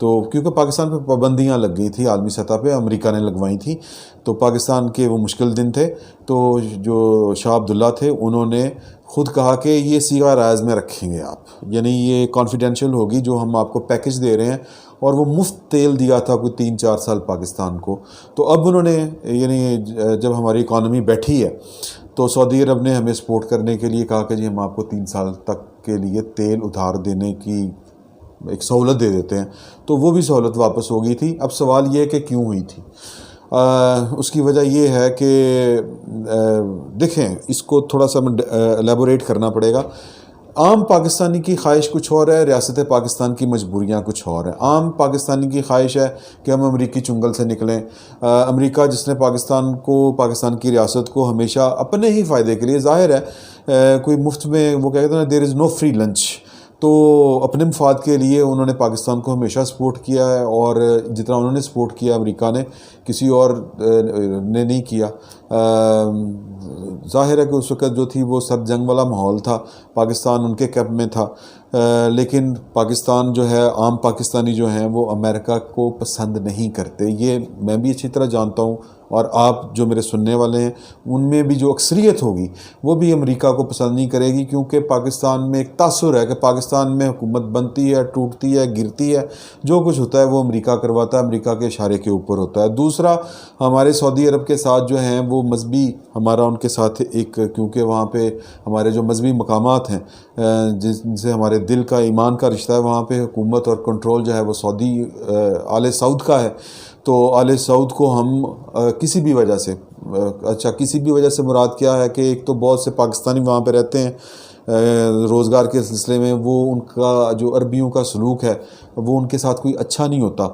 تو کیونکہ پاکستان پہ پابندیاں لگ گئی تھی عالمی سطح پہ، امریکہ نے لگوائی تھیں، تو پاکستان کے وہ مشکل دن تھے، تو جو شاہ عبداللہ تھے انہوں نے خود کہا کہ یہ سیگا رائز میں رکھیں گے آپ، یعنی یہ کانفیڈینشیل ہوگی جو ہم آپ کو پیکج دے رہے ہیں، اور وہ مفت تیل دیا تھا کوئی 3-4 سال پاکستان کو۔ تو اب انہوں نے یعنی جب ہماری اکانومی بیٹھی ہے تو سعودی عرب نے ہمیں سپورٹ کرنے کے لیے کہا کہ جی ہم آپ کو 3 سال تک کے لیے تیل ادھار دینے کی ایک سہولت دے دیتے ہیں، تو وہ بھی سہولت واپس ہو گئی تھی۔ اب سوال یہ ہے کہ کیوں ہوئی تھی؟ اس کی وجہ یہ ہے کہ دیکھیں اس کو تھوڑا سا ایلیبوریٹ کرنا پڑے گا۔ عام پاکستانی کی خواہش کچھ اور ہے، ریاست پاکستان کی مجبوریاں کچھ اور ہیں۔ عام پاکستانی کی خواہش ہے کہ ہم امریکی چنگل سے نکلیں۔ امریکہ جس نے پاکستان کی ریاست کو ہمیشہ اپنے ہی فائدے کے لیے، ظاہر ہے کوئی مفت میں، وہ کہتے ہیں نا دیر از نو فری لنچ، تو اپنے مفاد کے لیے انہوں نے پاکستان کو ہمیشہ سپورٹ کیا ہے، اور جتنا انہوں نے سپورٹ کیا امریکہ نے، کسی اور نے نہیں کیا۔ ظاہر ہے کہ اس وقت جو تھی وہ سرد جنگ والا ماحول تھا، پاکستان ان کے کیمپ میں تھا، لیکن پاکستان جو ہے، عام پاکستانی جو ہیں وہ امریکہ کو پسند نہیں کرتے، یہ میں بھی اچھی طرح جانتا ہوں، اور آپ جو میرے سننے والے ہیں ان میں بھی جو اکثریت ہوگی وہ بھی امریکہ کو پسند نہیں کرے گی، کیونکہ پاکستان میں ایک تاثر ہے کہ پاکستان میں حکومت بنتی ہے، ٹوٹتی ہے، گرتی ہے، جو کچھ ہوتا ہے وہ امریکہ کرواتا ہے، امریکہ کے اشارے کے اوپر ہوتا ہے۔ دوسرا، ہمارے سعودی عرب کے ساتھ جو ہیں وہ مذہبی، ہمارا ان کے ساتھ ایک، کیونکہ وہاں پہ ہمارے جو مذہبی مقامات ہیں جن سے ہمارے دل کا، ایمان کا رشتہ ہے، وہاں پہ حکومت اور کنٹرول جو ہے وہ سعودی آل سعود کا ہے، تو آل سعود کو ہم کسی بھی وجہ سے، کسی بھی وجہ سے مراد کیا ہے کہ ایک تو بہت سے پاکستانی وہاں پہ رہتے ہیں روزگار کے سلسلے میں، وہ ان کا جو عربیوں کا سلوک ہے وہ ان کے ساتھ کوئی اچھا نہیں ہوتا،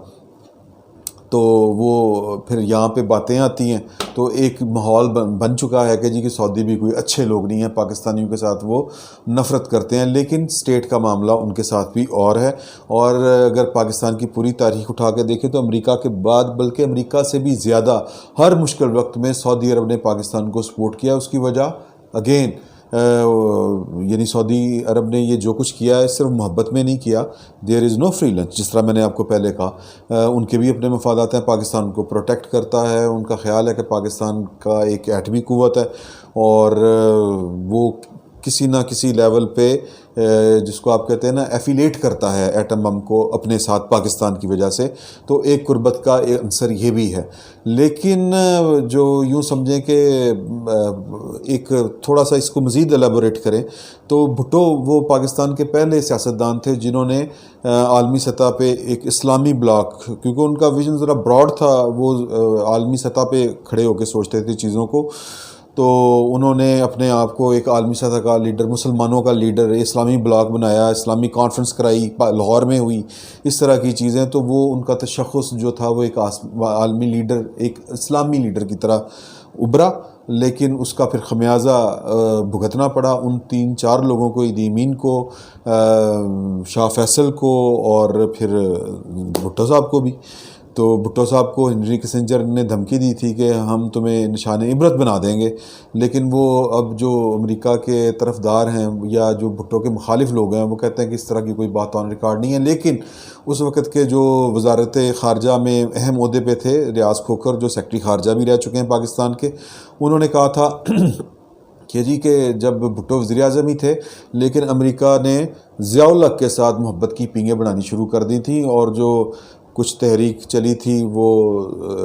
تو وہ پھر یہاں پہ باتیں آتی ہیں، تو ایک ماحول بن چکا ہے کہ جی کہ سعودی بھی کوئی اچھے لوگ نہیں ہیں، پاکستانیوں کے ساتھ وہ نفرت کرتے ہیں، لیکن سٹیٹ کا معاملہ ان کے ساتھ بھی اور ہے۔ اور اگر پاکستان کی پوری تاریخ اٹھا کے دیکھیں تو امریکہ کے بعد، بلکہ امریکہ سے بھی زیادہ ہر مشکل وقت میں سعودی عرب نے پاکستان کو سپورٹ کیا۔ اس کی وجہ اگین یعنی سعودی عرب نے یہ جو کچھ کیا ہے صرف محبت میں نہیں کیا، دیر از نو فری لنچ، جس طرح میں نے آپ کو پہلے کہا، ان کے بھی اپنے مفادات ہیں، پاکستان کو پروٹیکٹ کرتا ہے، ان کا خیال ہے کہ پاکستان کا ایک ایٹمی قوت ہے، اور وہ کسی نہ کسی لیول پہ جس کو آپ کہتے ہیں نا ایفیلیٹ کرتا ہے ایٹم بم کو اپنے ساتھ پاکستان کی وجہ سے، تو ایک قربت کا عنصر یہ بھی ہے۔ لیکن جو یوں سمجھیں کہ ایک تھوڑا سا اس کو مزید ایلیبوریٹ کریں تو بھٹو وہ پاکستان کے پہلے سیاستدان تھے جنہوں نے عالمی سطح پہ ایک اسلامی بلاک، کیونکہ ان کا ویژن ذرا براڈ تھا، وہ عالمی سطح پہ کھڑے ہو کے سوچتے تھے چیزوں کو، تو انہوں نے اپنے آپ کو ایک عالمی سطح کا لیڈر، مسلمانوں کا لیڈر، اسلامی بلاک بنایا، اسلامی کانفرنس کرائی، لاہور میں ہوئی، اس طرح کی چیزیں، تو وہ ان کا تشخص جو تھا وہ ایک عالمی لیڈر، ایک اسلامی لیڈر کی طرح ابھرا، لیکن اس کا پھر خمیازہ بھگتنا پڑا ان 3-4 لوگوں کو، عیدی امین کو، شاہ فیصل کو، اور پھر بھٹو صاحب کو بھی۔ تو بھٹو صاحب کو ہنری کسنجر نے دھمکی دی تھی کہ ہم تمہیں نشان عبرت بنا دیں گے، لیکن وہ اب جو امریکہ کے طرفدار ہیں یا جو بھٹو کے مخالف لوگ ہیں وہ کہتے ہیں کہ اس طرح کی کوئی بات آن ریکارڈ نہیں ہے، لیکن اس وقت کے جو وزارت خارجہ میں اہم عہدے پہ تھے، ریاض کھوکھر جو سیکٹری خارجہ بھی رہ چکے ہیں پاکستان کے، انہوں نے کہا تھا کہ جی کہ جب بھٹو وزیر اعظم ہی تھے لیکن امریکہ نے ضیاء الحق کے ساتھ محبت کی پینگیں بنانی شروع کر دی تھیں، اور جو کچھ تحریک چلی تھی وہ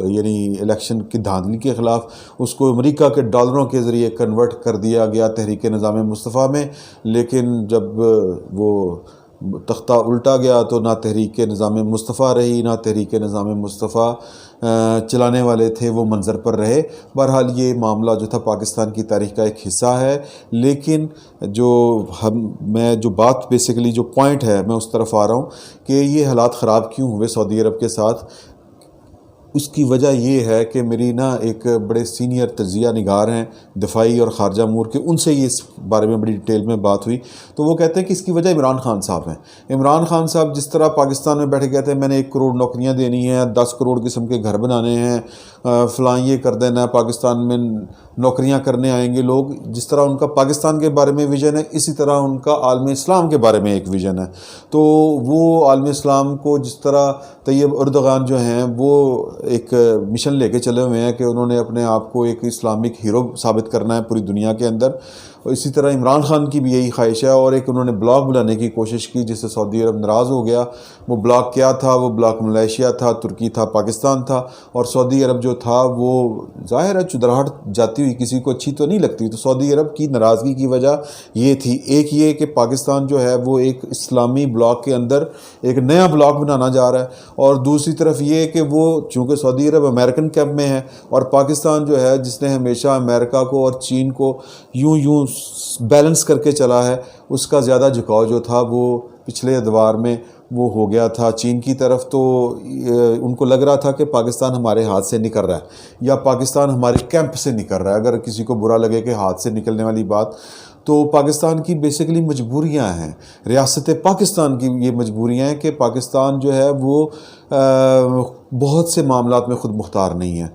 یعنی الیکشن کی دھاندلی کے خلاف، اس کو امریکہ کے ڈالروں کے ذریعے کنورٹ کر دیا گیا تحریک نظام مصطفیٰ میں، لیکن جب وہ تختہ الٹا گیا تو نہ تحریک نظام مصطفیٰ رہی، نہ تحریک نظام مصطفیٰ چلانے والے تھے وہ منظر پر رہے۔ بہرحال یہ معاملہ جو تھا پاکستان کی تاریخ کا ایک حصہ ہے، لیکن میں جو بات بیسیکلی جو پوائنٹ ہے میں اس طرف آ رہا ہوں کہ یہ حالات خراب کیوں ہوئے سعودی عرب کے ساتھ۔ اس کی وجہ یہ ہے کہ میری نا ایک بڑے سینئر تجزیہ نگار ہیں دفاعی اور خارجہ امور کے، ان سے یہ اس بارے میں بڑی ڈیٹیل میں بات ہوئی، تو وہ کہتے ہیں کہ اس کی وجہ عمران خان صاحب ہیں۔ عمران خان صاحب جس طرح پاکستان میں بیٹھے کہتے ہیں میں نے 1 کروڑ نوکریاں دینی ہیں، 10 کروڑ قسم کے گھر بنانے ہیں، فلاں یہ کر دینا ہے، پاکستان میں نوکریاں کرنے آئیں گے لوگ، جس طرح ان کا پاکستان کے بارے میں ویژن ہے، اسی طرح ان کا عالم اسلام کے بارے میں ایک ویژن ہے۔ تو وہ عالم اسلام کو جس طرح طیب اردغان جو ہیں وہ ایک مشن لے کے چلے ہوئے ہیں کہ انہوں نے اپنے آپ کو ایک اسلامک ہیرو ثابت کرنا ہے پوری دنیا کے اندر، اور اسی طرح عمران خان کی بھی یہی خواہش ہے، اور ایک انہوں نے بلاک بلانے کی کوشش کی جس سے سعودی عرب ناراض ہو گیا۔ وہ بلاک کیا تھا؟ وہ بلاک ملیشیا تھا، ترکی تھا، پاکستان تھا، اور سعودی عرب جو تھا وہ ظاہر ہے چدراہٹ جاتی ہوئی کسی کو اچھی تو نہیں لگتی، تو سعودی عرب کی ناراضگی کی وجہ یہ تھی، ایک یہ کہ پاکستان جو ہے وہ ایک اسلامی بلاک کے اندر ایک نیا بلاک بنانا جا رہا ہے، اور دوسری طرف یہ کہ وہ چونکہ سعودی عرب امریکن کیمپ میں ہے، اور پاکستان جو ہے جس نے ہمیشہ امریکہ کو اور چین کو یوں بیلنس کر کے چلا ہے، اس کا زیادہ جھکاؤ جو تھا وہ پچھلے ادوار میں وہ ہو گیا تھا چین کی طرف۔ تو ان کو لگ رہا تھا کہ پاکستان ہمارے ہاتھ سے نکل رہا ہے یا پاکستان ہمارے کیمپ سے نکل رہا ہے، اگر کسی کو برا لگے کہ ہاتھ سے نکلنے والی بات، تو پاکستان کی بیسیکلی مجبوریاں ہیں، ریاست پاکستان کی یہ مجبوریاں ہیں کہ پاکستان جو ہے وہ بہت سے معاملات میں خود مختار نہیں ہے،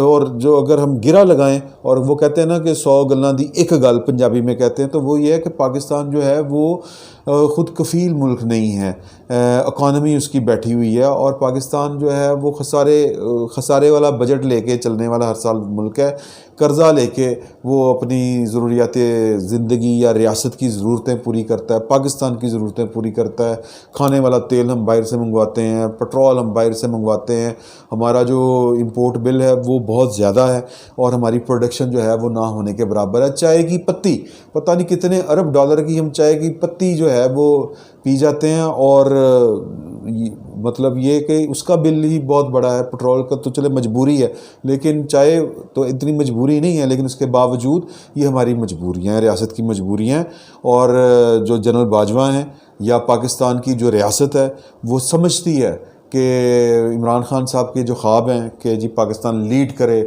اور جو اگر ہم گرہ لگائیں، اور وہ کہتے ہیں نا کہ 100 گلاں دی ایک گل پنجابی میں کہتے ہیں، تو وہ یہ ہے کہ پاکستان جو ہے وہ خود کفیل ملک نہیں ہے، اکانومی اس کی بیٹھی ہوئی ہے، اور پاکستان جو ہے وہ خسارے والا بجٹ لے کے چلنے والا ہر سال ملک ہے، قرضہ لے کے وہ اپنی ضروریات زندگی یا ریاست کی ضرورتیں پوری کرتا ہے، پاکستان کی ضرورتیں پوری کرتا ہے، کھانے والا تیل ہم باہر سے منگواتے ہیں، پٹرول ہم باہر سے منگواتے ہیں، ہمارا جو امپورٹ بل ہے وہ بہت زیادہ ہے، اور ہماری پروڈکشن جو ہے وہ نہ ہونے کے برابر ہے۔ چائے کی پتی پتہ نہیں کتنے ارب ڈالر کی ہم چائے کی پتی جو ہے وہ پی جاتے ہیں، اور مطلب یہ کہ اس کا بل ہی بہت بڑا ہے، پٹرول کا تو چلے مجبوری ہے، لیکن چائے تو اتنی مجبوری نہیں ہے، لیکن اس کے باوجود یہ ہماری مجبوریاں ہیں، ریاست کی مجبوریاں ہیں، اور جو جنرل باجوہ ہیں یا پاکستان کی جو ریاست ہے وہ سمجھتی ہے کہ عمران خان صاحب کے جو خواب ہیں کہ جی پاکستان لیڈ کرے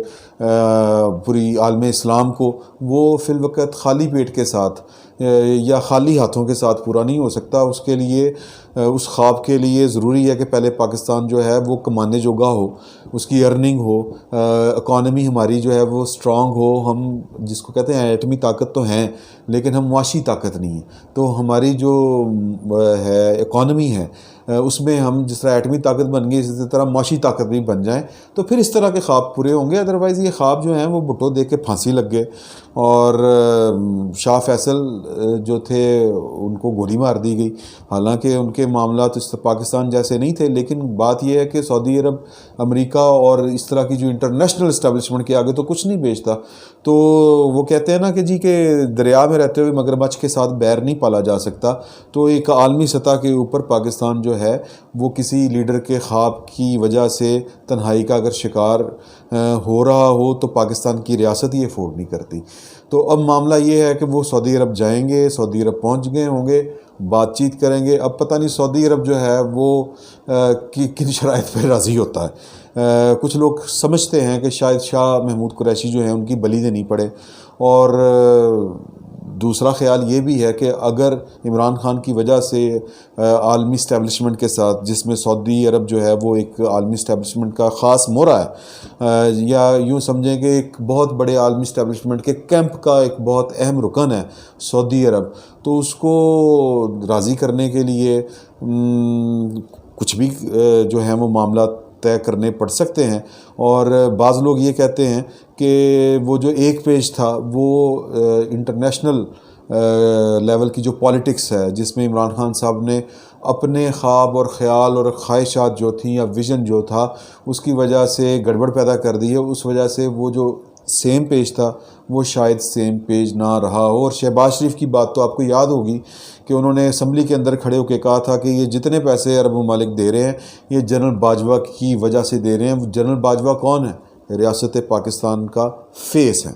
پوری عالم اسلام کو، وہ فی الوقت خالی پیٹ کے ساتھ یا خالی ہاتھوں کے ساتھ پورا نہیں ہو سکتا۔ اس کے لیے اس خواب کے لیے ضروری ہے کہ پہلے پاکستان جو ہے وہ کمانے جوگا ہو، اس کی ارننگ ہو، اکانومی ہماری جو ہے وہ اسٹرانگ ہو، ہم جس کو کہتے ہیں ایٹمی طاقت تو ہیں لیکن ہم معاشی طاقت نہیں ہیں، تو ہماری جو ہے اکانومی ہے اس میں ہم جس طرح ایٹمی طاقت بن گئی اسی طرح معاشی طاقت بھی بن جائیں، تو پھر اس طرح کے خواب پورے ہوں گے۔ ادروائز یہ خواب جو ہیں وہ بھٹو دے کے پھانسی لگ گئے، اور شاہ فیصل جو تھے ان کو گولی مار دی گئی، حالانکہ ان کے معاملات پاکستان جیسے نہیں تھے، لیکن بات یہ ہے کہ سعودی عرب امریکہ اور اس طرح کی جو انٹرنیشنل اسٹیبلشمنٹ کے آگے تو کچھ نہیں بیچتا، تو وہ کہتے ہیں نا کہ جی کہ دریا میں رہتے ہوئے مگرمچھ کے ساتھ بیر نہیں پالا جا سکتا، تو ایک عالمی سطح کے اوپر پاکستان جو ہے وہ کسی لیڈر کے خواب کی وجہ سے تنہائی کا اگر شکار ہو رہا ہو تو پاکستان کی ریاست یہ افورڈ نہیں کرتی۔ تو اب معاملہ یہ ہے کہ وہ سعودی عرب جائیں گے، سعودی عرب پہنچ گئے ہوں گے، بات چیت کریں گے، اب پتہ نہیں سعودی عرب جو ہے وہ کن شرائط پہ راضی ہوتا ہے۔ کچھ لوگ سمجھتے ہیں کہ شاید شاہ محمود قریشی جو ہیں ان کی بلی دینی پڑے، اور دوسرا خیال یہ بھی ہے کہ اگر عمران خان کی وجہ سے عالمی اسٹیبلشمنٹ کے ساتھ، جس میں سعودی عرب جو ہے وہ ایک عالمی اسٹیبلشمنٹ کا خاص مورا ہے، یا یوں سمجھیں کہ ایک بہت بڑے عالمی اسٹیبلشمنٹ کے کیمپ کا ایک بہت اہم رکن ہے سعودی عرب، تو اس کو راضی کرنے کے لیے کچھ بھی جو ہیں وہ معاملات طے کرنے پڑ سکتے ہیں۔ اور بعض لوگ یہ کہتے ہیں کہ وہ جو ایک پیج تھا وہ انٹرنیشنل لیول کی جو پالیٹکس ہے، جس میں عمران خان صاحب نے اپنے خواب اور خیال اور خواہشات جو تھیں یا ویژن جو تھا اس کی وجہ سے گڑبڑ پیدا کر دی ہے، اس وجہ سے وہ جو سیم پیج تھا وہ شاید سیم پیج نہ رہا ہو۔ اور شہباز شریف کی بات تو آپ کو یاد ہوگی کہ انہوں نے اسمبلی کے اندر کھڑے ہو کے کہا تھا کہ یہ جتنے پیسے عرب ممالک دے رہے ہیں یہ جنرل باجوہ کی وجہ سے دے رہے ہیں۔ جنرل باجوہ کون ہے؟ ریاست پاکستان کا فیس ہے۔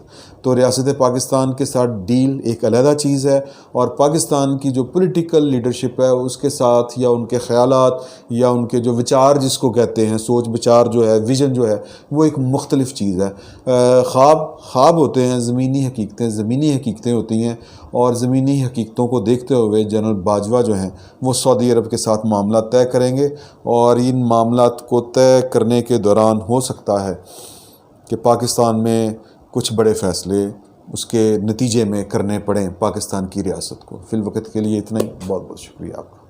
تو ریاست پاکستان کے ساتھ ڈیل ایک علیحدہ چیز ہے، اور پاکستان کی جو پولیٹیکل لیڈرشپ ہے اس کے ساتھ، یا ان کے خیالات یا ان کے جو وچار جس کو کہتے ہیں، سوچ بچار جو ہے، ویژن جو ہے، وہ ایک مختلف چیز ہے۔ خواب ہوتے ہیں، زمینی حقیقتیں ہوتی ہیں، اور زمینی حقیقتوں کو دیکھتے ہوئے جنرل باجوہ جو ہیں وہ سعودی عرب کے ساتھ معاملات طے کریں گے، اور ان معاملات کو طے کرنے کے دوران ہو سکتا ہے کہ پاکستان میں کچھ بڑے فیصلے اس کے نتیجے میں کرنے پڑیں پاکستان کی ریاست کو۔ فی الوقت کے لیے اتنا ہی، بہت بہت شکریہ آپ کا۔